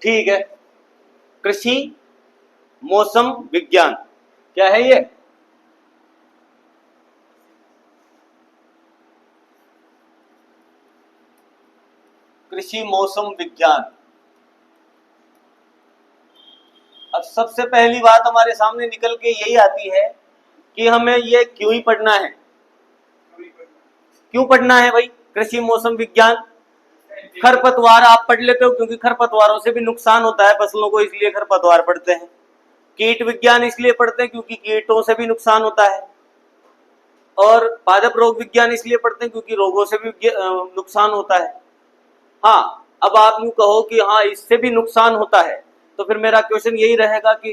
ठीक है, कृषि मौसम विज्ञान क्या है ये? कृषि मौसम विज्ञान। अब सबसे पहली बात हमारे सामने निकल के यही आती है कि हमें ये क्यों ही पढ़ना है। क्यों पढ़ना है भाई कृषि मौसम विज्ञान? खरपतवार आप पढ़ लेते हो क्योंकि खरपतवारों से भी नुकसान होता है फसलों को, इसलिए खरपतवार पढ़ते हैं। कीट विज्ञान इसलिए पढ़ते हैं क्योंकि कीटों से भी नुकसान होता है। और पादप रोग विज्ञान इसलिए पढ़ते हैं क्योंकि रोगों से भी नुकसान होता है। हाँ, अब आप यूं कहो कि हाँ इससे भी नुकसान होता है, तो फिर मेरा क्वेश्चन यही रहेगा कि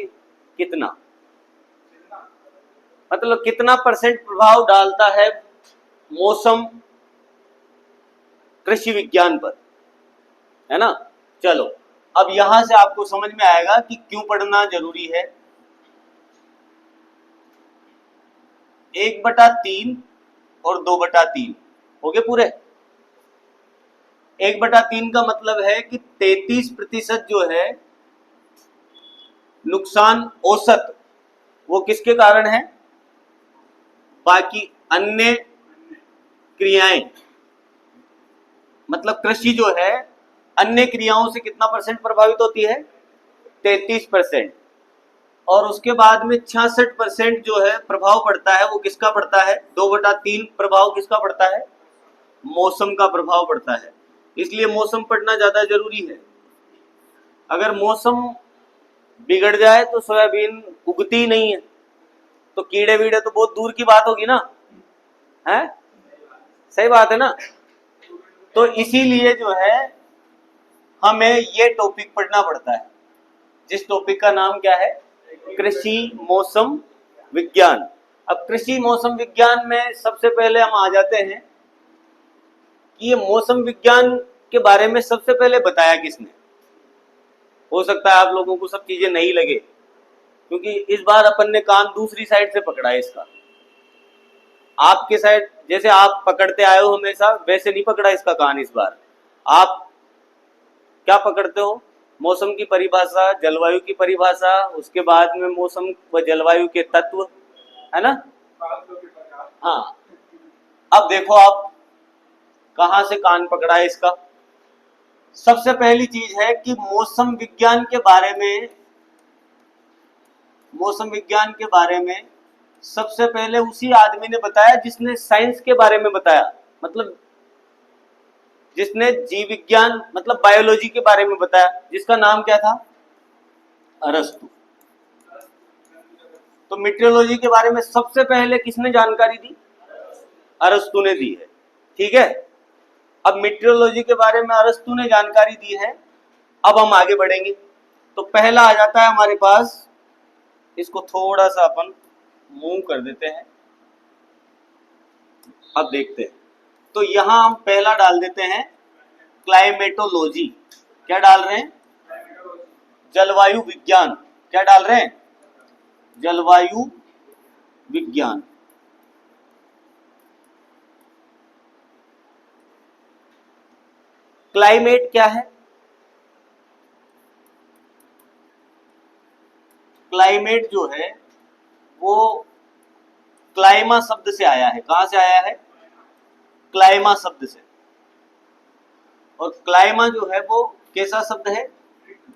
कितना, मतलब कितना परसेंट प्रभाव डालता है मौसम कृषि विज्ञान पर, है ना। चलो अब यहां से आपको समझ में आएगा कि क्यों पढ़ना जरूरी है। 1/3 और 2/3 हो गए पूरे। 1/3 का मतलब है कि 33% जो है नुकसान औसत, वो किसके कारण है? बाकी अन्य क्रियाएं, मतलब कृषि जो है अन्य क्रियाओं से कितना परसेंट प्रभावित होती है? 33%। और उसके बाद में 66% जो है प्रभाव पड़ता है, वो किसका पड़ता है? 2/3 प्रभाव किसका पड़ता है? मौसम का प्रभाव पड़ता है। इसलिए मौसम पढ़ना ज्यादा जरूरी है। अगर मौसम बिगड़ जाए तो सोयाबीन उगती ही नहीं है, तो कीड़े वीड़े तो बहुत दूर की बात होगी ना, है? सही बात है ना। तो इसीलिए जो है हमें ये टॉपिक पढ़ना पड़ता है, जिस टॉपिक का नाम क्या है? कृषि मौसम विज्ञान। अब कृषि मौसम विज्ञान में सबसे पहले हम आ जाते हैं कि ये मौसम विज्ञान के बारे में सबसे पहले बताया किसने। हो सकता है आप लोगों को सब चीजें नहीं लगे, क्योंकि इस बार अपन ने कान दूसरी साइड से पकड़ा है इसका। आपके साइड जैसे आप पकड़ते आए हो हमेशा, वैसे नहीं पकड़ा इसका कान इस बार। आप क्या पकड़ते हो? मौसम की परिभाषा, जलवायु की परिभाषा, उसके बाद में मौसम व जलवायु के तत्व, है ना। हाँ, अब देखो आप कहां से कान पकड़ा है इसका। सबसे पहली चीज है कि मौसम विज्ञान के बारे में, मौसम विज्ञान के बारे में सबसे पहले उसी आदमी ने बताया जिसने साइंस के बारे में बताया, मतलब जिसने जीव विज्ञान मतलब बायोलॉजी के बारे में बताया, जिसका नाम क्या था? अरस्तु। तो मीटरोलॉजी के बारे में सबसे पहले किसने जानकारी दी? अरस्तु ने दी है। ठीक है, अब मीटरोलॉजी के बारे में अरस्तु ने जानकारी दी है। अब हम आगे बढ़ेंगे तो पहला आ जाता है हमारे पास, इसको थोड़ा सा अपन मूव कर देते हैं। अब देखते हैं, तो यहां हम पहला डाल देते हैं क्लाइमेटोलॉजी। क्या डाल रहे हैं? जलवायु विज्ञान। क्या डाल रहे हैं? जलवायु विज्ञान। क्लाइमेट क्या है? क्लाइमेट जो है वो क्लाइमा शब्द से आया है। कहां से आया है? क्लाइमा शब्द से। और क्लाइमा जो है वो कैसा शब्द है?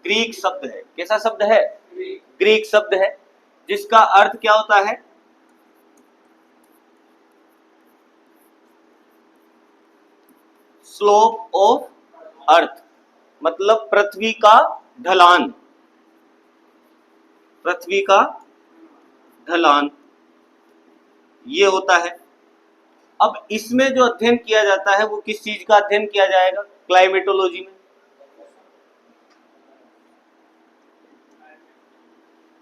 ग्रीक शब्द है। कैसा शब्द है? ग्रीक शब्द है, जिसका अर्थ क्या होता है? स्लोप ऑफ अर्थ, मतलब पृथ्वी का ढलान। पृथ्वी का ढलान ये होता है। अब इसमें जो अध्ययन किया जाता है वो किस चीज का अध्ययन किया जाएगा क्लाइमेटोलॉजी में?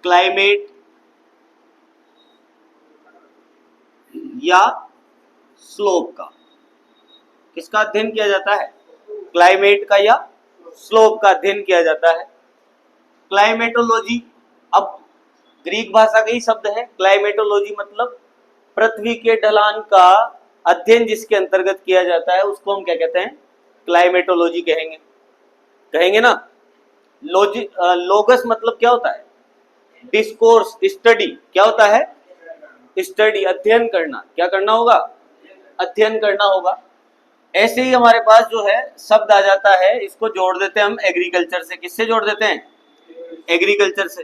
क्लाइमेट या स्लोप का, किसका अध्ययन किया जाता है? क्लाइमेट का या स्लोप का अध्ययन किया जाता है। क्लाइमेटोलॉजी अब ग्रीक भाषा का ही शब्द है। क्लाइमेटोलॉजी मतलब पृथ्वी के ढलान का अध्ययन जिसके अंतर्गत किया जाता है उसको हम क्या कहते हैं? क्लाइमेटोलॉजी कहेंगे। कहेंगे ना। लोगस मतलब क्या होता है? Discourse, study. क्या होता है? स्टडी, अध्ययन करना। क्या करना होगा? अध्ययन करना होगा। ऐसे ही हमारे पास जो है शब्द आ जाता है, इसको जोड़ देते हैं हम एग्रीकल्चर से। किससे जोड़ देते हैं? एग्रीकल्चर से।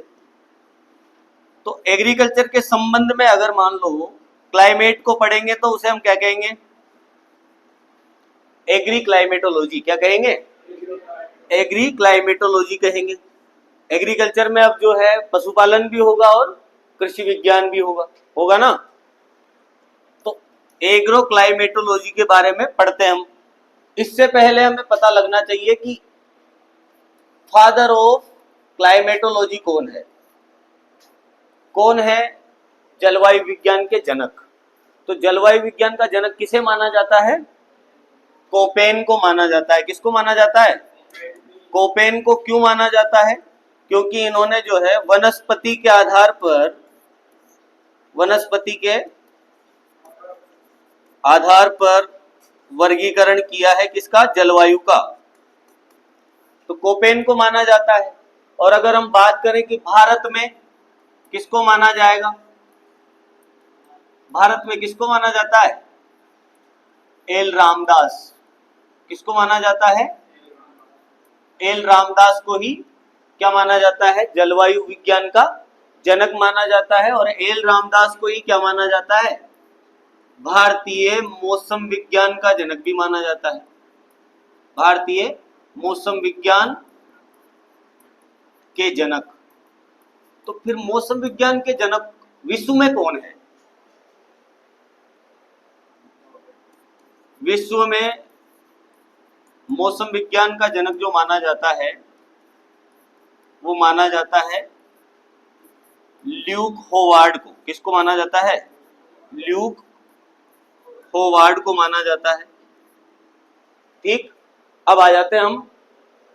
तो एग्रीकल्चर के संबंध में अगर मान लो क्लाइमेट को पढ़ेंगे तो उसे हम क्या कहेंगे? Agri climatology. क्या कहेंगे? एग्री क्लाइमेटोलॉजी कहेंगे। एग्रीकल्चर में अब जो है पशुपालन भी होगा और कृषि विज्ञान भी होगा ना। तो एग्रो क्लाइमेटोलॉजी के बारे में पढ़ते हैं हम। इससे पहले हमें पता लगना चाहिए कि फादर ऑफ क्लाइमेटोलॉजी कौन है? कौन है जलवायु विज्ञान के जनक? तो जलवायु विज्ञान का जनक किसे माना जाता है? कोपेन को माना जाता है। किसको माना जाता है? कोपेन को। क्यों माना जाता है? क्योंकि इन्होंने जो है वनस्पति के आधार पर, वनस्पति के आधार पर वर्गीकरण किया है। किसका? जलवायु का। तो कोपेन को माना जाता है। और अगर हम बात करें कि भारत में किसको माना जाएगा? भारत में किसको माना जाता है? एल रामदास। किसको माना जाता है? एल रामदास को ही क्या माना जाता है? जलवायु विज्ञान का जनक माना जाता है। और एल रामदास को ही क्या माना जाता है? भारतीय मौसम विज्ञान का जनक भी माना जाता है। भारतीय मौसम विज्ञान के जनक। तो फिर मौसम विज्ञान के जनक विश्व में कौन है? विश्व में मौसम विज्ञान का जनक जो माना जाता है वो माना जाता है ल्यूक होवार्ड को। किसको माना जाता है? ल्यूक होवार्ड को माना जाता है। ठीक। अब आ जाते हैं हम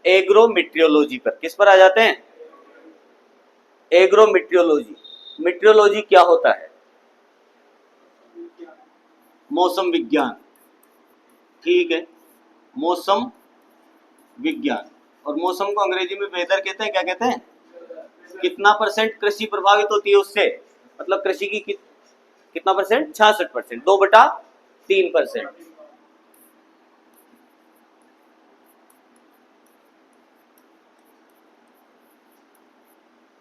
एग्रोमीट्रियोलॉजी पर। किस पर आ जाते हैं? एग्रोमीट्रियोलॉजी। मीट्रियोलॉजी क्या होता है? मौसम विज्ञान। ठीक है, मौसम विज्ञान। और मौसम को अंग्रेजी में वेदर कहते हैं। क्या कहते हैं? कितना परसेंट कृषि प्रभावित होती है उससे? मतलब कृषि की कितना परसेंट? 66%। 2/3%।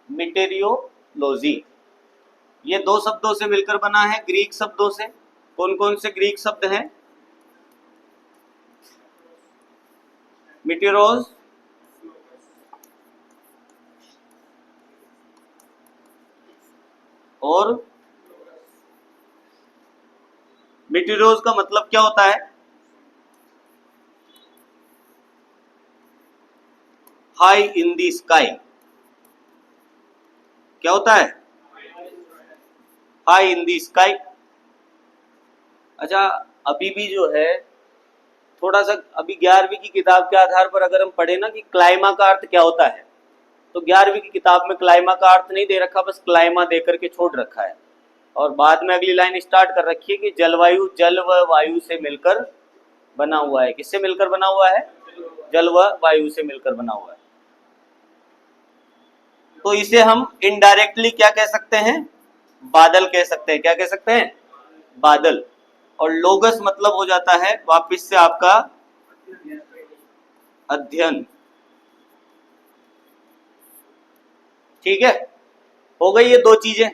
मीटेरियोलॉजी ये दो शब्दों से मिलकर बना है, ग्रीक शब्दों से। कौन कौन से ग्रीक शब्द हैं? मीटेरोस, और मीटेरोस का मतलब क्या होता है? High in the sky. क्या होता है? High in the sky. अच्छा, अभी भी जो है थोड़ा सा अभी 11वीं की किताब के आधार पर अगर हम पढ़े ना कि क्लाइमा का अर्थ क्या होता है, तो 11वीं की किताब में क्लाइमा का अर्थ नहीं दे रखा, बस क्लाइमा दे करके छोड़ रखा है। और बाद में अगली लाइन स्टार्ट कर रखी है कि जलवायु जल व वायु से मिलकर बना हुआ है। किससे मिलकर बना हुआ है? जल व वायु से मिलकर बना हुआ है। तो इसे हम इनडायरेक्टली क्या कह सकते हैं? बादल कह सकते हैं। क्या कह सकते हैं? बादल। और लोगस मतलब हो जाता है वापिस से आपका अध्ययन। ठीक है, हो गई ये दो चीजें।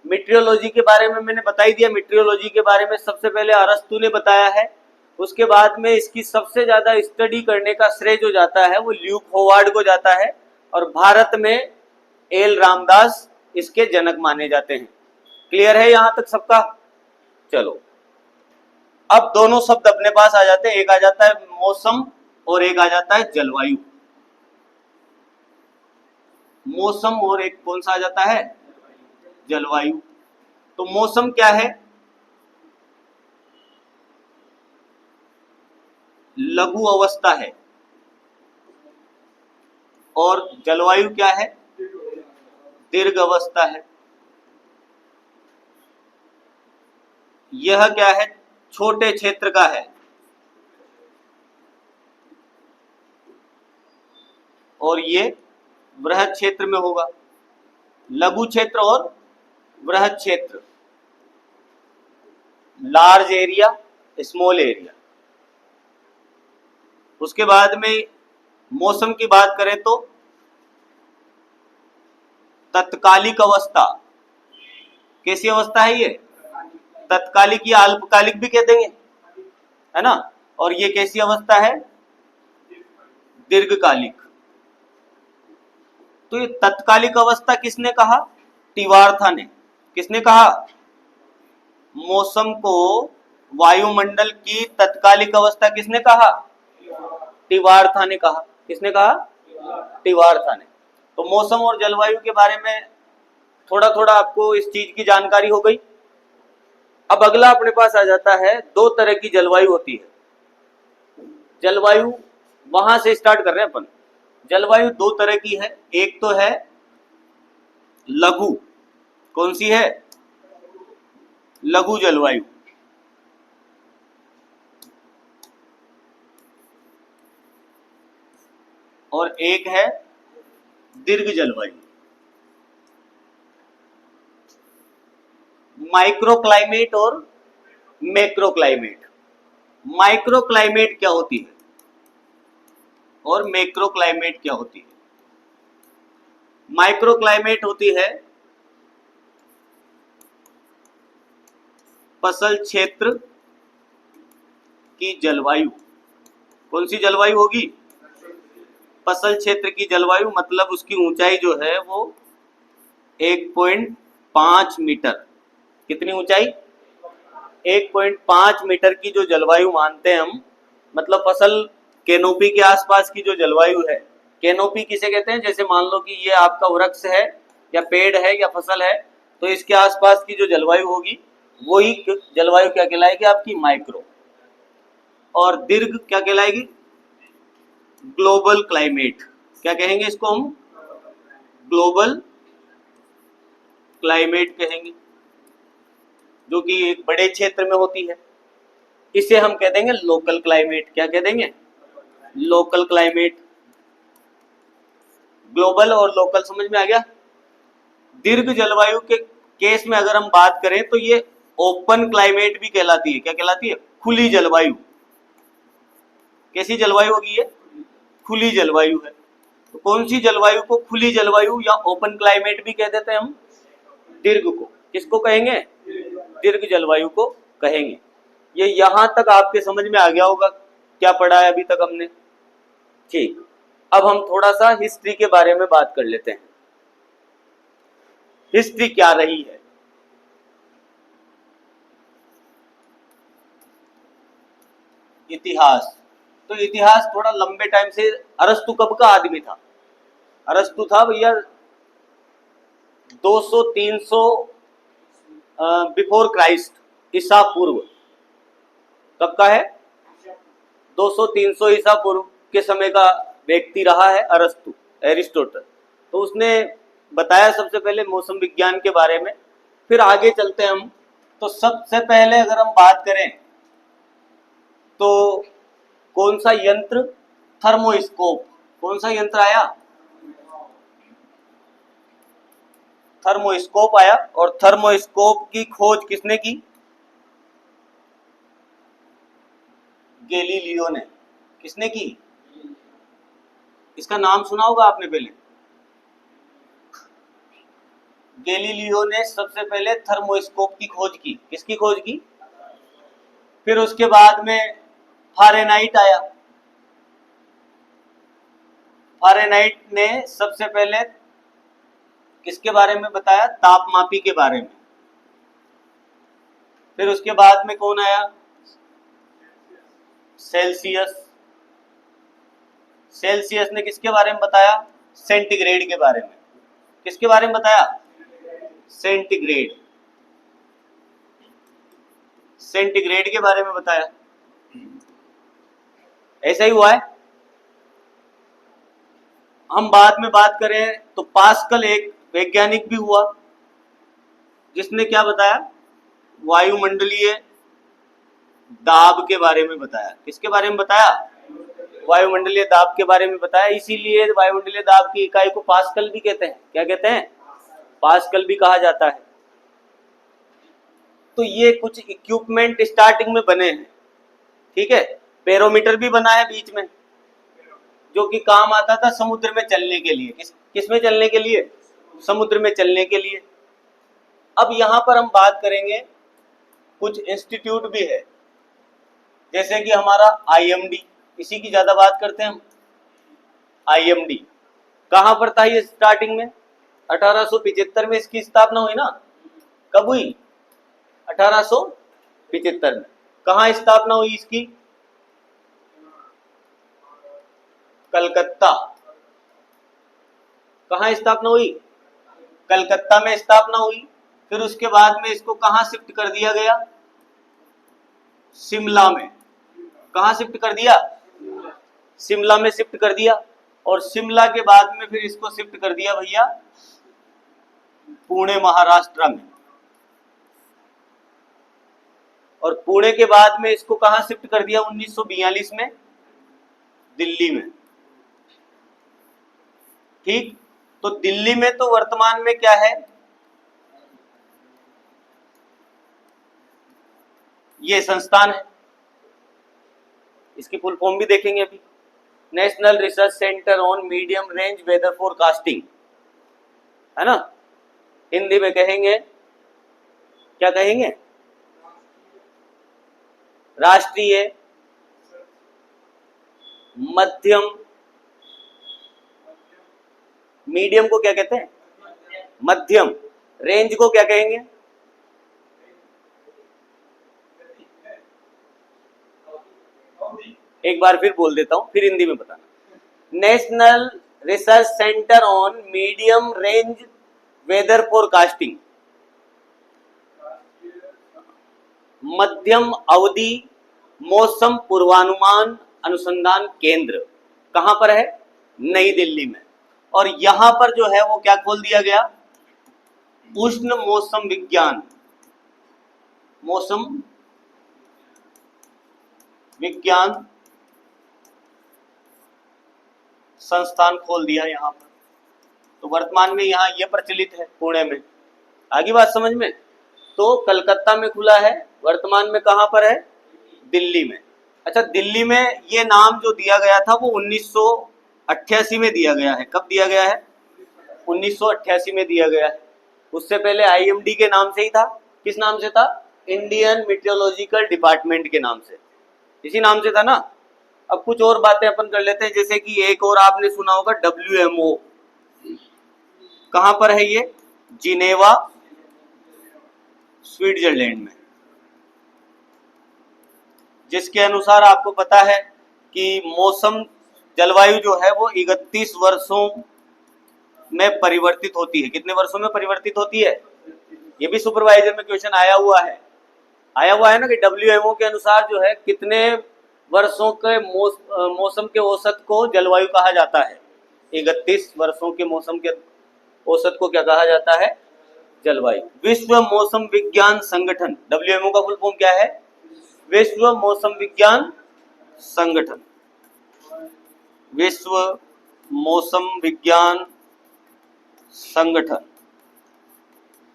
मीट्रियोलॉजी के बारे में मैंने बता ही दिया। मीट्रियोलॉजी के बारे में सबसे पहले अरस्तु ने बताया है। उसके बाद में इसकी सबसे ज्यादा स्टडी करने का श्रेय जो जाता है वो ल्यूक होवार्ड को जाता है। और भारत में एल रामदास इसके जनक माने जाते हैं। क्लियर है यहां तक सबका? चलो, अब दोनों शब्द अपने पास आ जाते हैं। एक आ जाता है मौसम और एक आ जाता है जलवायु। मौसम और एक कौन सा आ जाता है? जलवायु। तो मौसम क्या है? लघु अवस्था है। और जलवायु क्या है? दीर्घ अवस्था है। यह क्या है? छोटे क्षेत्र का है। और ये वृहद क्षेत्र में होगा, लघु क्षेत्र और वृहद क्षेत्र, लार्ज एरिया, स्मॉल एरिया। उसके बाद में मौसम की बात करें तो तत्कालिक अवस्था, कैसी अवस्था है ये? तत्कालिक या अल्पकालिक भी कह देंगे, है ना। और ये कैसी अवस्था है? दीर्घकालिक। तो ये तत्कालिक अवस्था किसने कहा? टिवार्था ने। किसने कहा? मौसम को वायुमंडल की तत्कालिक अवस्था किसने कहा? टिवार्था ने कहा। किसने कहा? टिवार्था ने। तो मौसम और जलवायु के बारे में थोड़ा थोड़ा आपको इस चीज की जानकारी हो गई। अब अगला अपने पास आ जाता है, दो तरह की जलवायु होती है। जलवायु वहां से स्टार्ट कर रहे हैं अपन। जलवायु दो तरह की है, एक तो है लघु। कौन सी है? लघु जलवायु। और एक है दीर्घ जलवायु। माइक्रो क्लाइमेट और मैक्रो क्लाइमेट। माइक्रो क्लाइमेट क्या होती है और मैक्रो क्लाइमेट क्या होती है? माइक्रो क्लाइमेट होती है फसल क्षेत्र की जलवायु। कौन सी जलवायु होगी? फसल क्षेत्र की जलवायु, मतलब उसकी ऊंचाई जो है वो 1.5 मीटर। कितनी ऊंचाई? 1.5 मीटर की जो जलवायु मानते हैं हम, मतलब फसल कैनोपी के आसपास की जो जलवायु है। कैनोपी किसे कहते हैं? जैसे मान लो कि ये आपका वृक्ष है या पेड़ है या फसल है, तो इसके आसपास की जो जलवायु होगी वही जलवायु क्या कहलाएगी? आपकी माइक्रो। और दीर्घ क्या कहलाएगी? Global climate. क्या कहेंगे इसको हम? ग्लोबल क्लाइमेट कहेंगे, जो कि एक बड़े क्षेत्र में होती है। इसे हम कह देंगे लोकल क्लाइमेट। क्या कह देंगे? Local climate. ग्लोबल और लोकल समझ में आ गया। दीर्घ जलवायु के केस में अगर हम बात करें तो ये ओपन क्लाइमेट भी कहलाती है। क्या कहलाती है? खुली जलवायु। कैसी जलवायु होगी ये? खुली जलवायु है। तो कौन सी जलवायु को खुली जलवायु या ओपन क्लाइमेट भी कह देते हैं हम? दीर्घ को। किसको कहेंगे? दीर्घ जलवायु को कहेंगे। ये यहां तक आपके समझ में आ गया होगा क्या पढ़ा है अभी तक हमने। ठीक, अब हम थोड़ा सा हिस्ट्री के बारे में बात कर लेते हैं। हिस्ट्री क्या रही है? इतिहास। तो इतिहास थोड़ा लंबे टाइम से, अरस्तु कब का आदमी था? अरस्तु था भैया 200-300 बिफोर क्राइस्ट, ईसा पूर्व। कब का है? 200-300 ईसा पूर्व के समय का व्यक्ति रहा है अरस्तु, एरिस्टोटल। तो उसने बताया सबसे पहले मौसम विज्ञान के बारे में। फिर आगे चलते हैं हम। तो सबसे पहले अगर हम बात करें तो कौन सा यंत्र? थर्मोस्कोप। कौन सा यंत्र आया? थर्मोस्कोप आया। और थर्मोस्कोप की खोज किसने की? गैलीलियो ने। किसने की? इसका नाम सुना होगा आपने पहले। गैलीलियो ने सबसे पहले थर्मोस्कोप की खोज की। किसकी खोज की? फिर उसके बाद में फारेनहाइट आया। फारेनहाइट ने सबसे पहले किसके बारे में बताया? तापमापी के बारे में। फिर उसके बाद में कौन आया? सेल्सियस। सेल्सियस ने किसके बारे में बताया? सेंटीग्रेड के बारे में। किसके बारे में बताया? सेंटीग्रेड। सेंटीग्रेड के बारे में बताया। ऐसा ही हुआ है। हम बाद में बात करें तो पास्कल एक वैज्ञानिक भी हुआ, जिसने क्या बताया? वायुमंडलीय दाब के बारे में बताया। किसके बारे में बताया? वायुमंडलीय दाब के बारे में बताया, इसीलिए वायुमंडलीय दाब की इकाई को पास्कल भी कहते हैं। क्या कहते हैं? पास्कल भी कहा जाता है। तो ये कुछ इक्विपमेंट स्टार्टिंग में बने हैं, ठीक है। पेरोमीटर भी बना है बीच में, जो कि काम आता था समुद्र में चलने के लिए। किस में चलने के लिए? समुद्र में चलने के लिए। अब यहां पर हम बात करेंगे, कुछ इंस्टीट्यूट भी है, जैसे कि हमारा आईएमडी, इसी की ज्यादा बात करते हैं हम। आईएमडी कहां पर था ये स्टार्टिंग में? 1875 में इसकी स्थापना हुई ना। कब हुई? 1875 में। कहां स्थापना हुई इसकी? कलकत्ता। कहां स्थापना हुई? कलकत्ता में स्थापना हुई। फिर उसके बाद में इसको कहां शिफ्ट कर दिया गया? शिमला में। कहां शिफ्ट कर दिया? शिमला में शिफ्ट कर दिया। और शिमला के बाद में फिर इसको शिफ्ट कर दिया भैया पुणे महाराष्ट्र में। और पुणे के बाद में इसको कहां शिफ्ट कर दिया? 1942 में दिल्ली में। ठीक, तो दिल्ली में तो वर्तमान में क्या है? ये संस्थान है। इसकी फुल फॉर्म भी देखेंगे अभी। National research centre on medium range weather forecasting, है ना। हिंदी में कहेंगे, क्या कहेंगे? राष्ट्रीय मध्यम, मीडियम को क्या कहते हैं? मध्यम। रेंज को क्या कहेंगे? एक बार फिर बोल देता हूं, फिर हिंदी में बताना। National research centre on medium range weather forecasting, मध्यम अवधि मौसम पूर्वानुमान अनुसंधान केंद्र। कहां पर है? नई दिल्ली में। और यहां पर जो है वो क्या खोल दिया गया? उष्ण मौसम विज्ञान, मौसम विज्ञान संस्थान खोल दिया यहां पर। तो वर्तमान में यहां यह प्रचलित है पुणे में। आगे बात समझ में? तो कलकत्ता में खुला है, वर्तमान में कहां पर है? दिल्ली में। अच्छा, दिल्ली में ये नाम जो दिया गया था वो 1988 में दिया गया है। कब दिया गया है? 1988 में दिया गया है। उससे पहले आईएमडी के नाम से ही था। किस नाम से था? इंडियन मीटियोलॉजिकल डिपार्टमेंट के नाम से, इसी नाम से था ना। अब कुछ और बातें अपन कर लेते हैं, जैसे कि एक और आपने सुना होगा WMO। कहां पर है ये? जिनेवा, स्विट्जरलैंड में। जिसके अनुसार आपको पता है कि मौसम जलवायु जो है वो 31 वर्षों में परिवर्तित होती है। कितने वर्षों में परिवर्तित होती है? ये भी सुपरवाइजर में क्वेश्चन आया हुआ है ना, कि WMO के अनुसार जो है कितने वर्षों के मौसम के औसत को जलवायु कहा जाता है। 31 वर्षों के मौसम के औसत को क्या कहा जाता है? जलवायु। विश्व मौसम विज्ञान संगठन, WMO का फुल फॉर्म क्या है? विश्व मौसम विज्ञान संगठन। विश्व मौसम विज्ञान संगठन।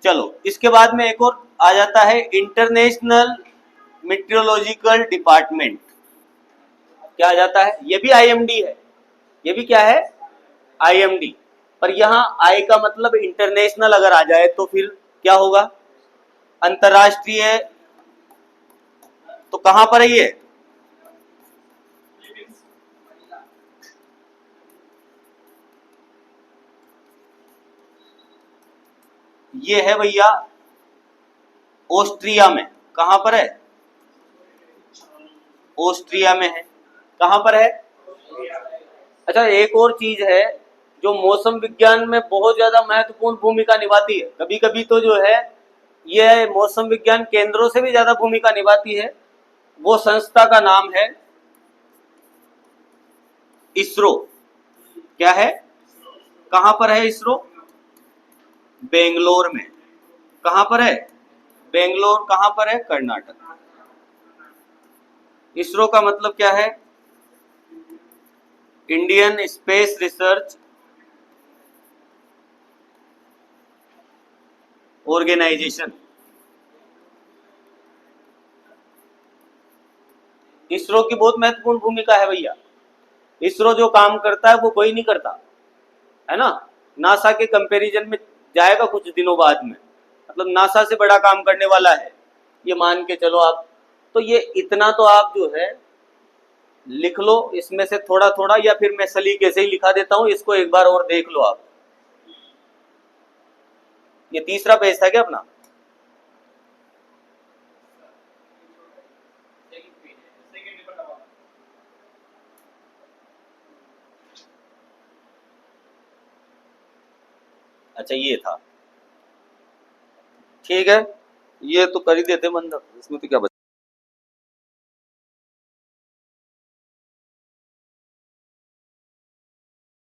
चलो, इसके बाद में एक और आ जाता है इंटरनेशनल मीटियोलॉजिकल डिपार्टमेंट। क्या आ जाता है? ये भी आईएमडी है। ये भी क्या है? आईएमडी। पर यहां आई का मतलब इंटरनेशनल अगर आ जाए तो फिर क्या होगा? अंतरराष्ट्रीय। तो कहां पर है ये? ये है भैया ऑस्ट्रिया में। कहां पर है? ऑस्ट्रिया में है। कहां पर है? अच्छा, एक और चीज है जो मौसम विज्ञान में बहुत ज्यादा महत्वपूर्ण भूमिका निभाती है। कभी कभी तो जो है यह मौसम विज्ञान केंद्रों से भी ज्यादा भूमिका निभाती है। वो संस्था का नाम है इसरो। क्या है? कहां पर है इसरो? बेंगलोर में। कहां पर है? बेंगलोर। कहां पर है? कर्नाटक। इसरो का मतलब क्या है? Indian space research organisation. ISRO की बहुत महत्वपूर्ण भूमिका है भैया। इसरो जो काम करता है वो कोई नहीं करता, है ना। नासा के कंपैरिजन में जाएगा कुछ दिनों बाद में, मतलब नासा से बड़ा काम करने वाला है, ये मान के चलो आप। तो ये इतना तो आप जो है लिख लो इसमें से थोड़ा थोड़ा, या फिर मैं सलीके से ही लिखा देता हूं, इसको एक बार और देख लो आप। ये तीसरा पेज था क्या अपना? अच्छा ये था, ठीक है, ये तो कर ही देते मंद, इसमें तो क्या बचा।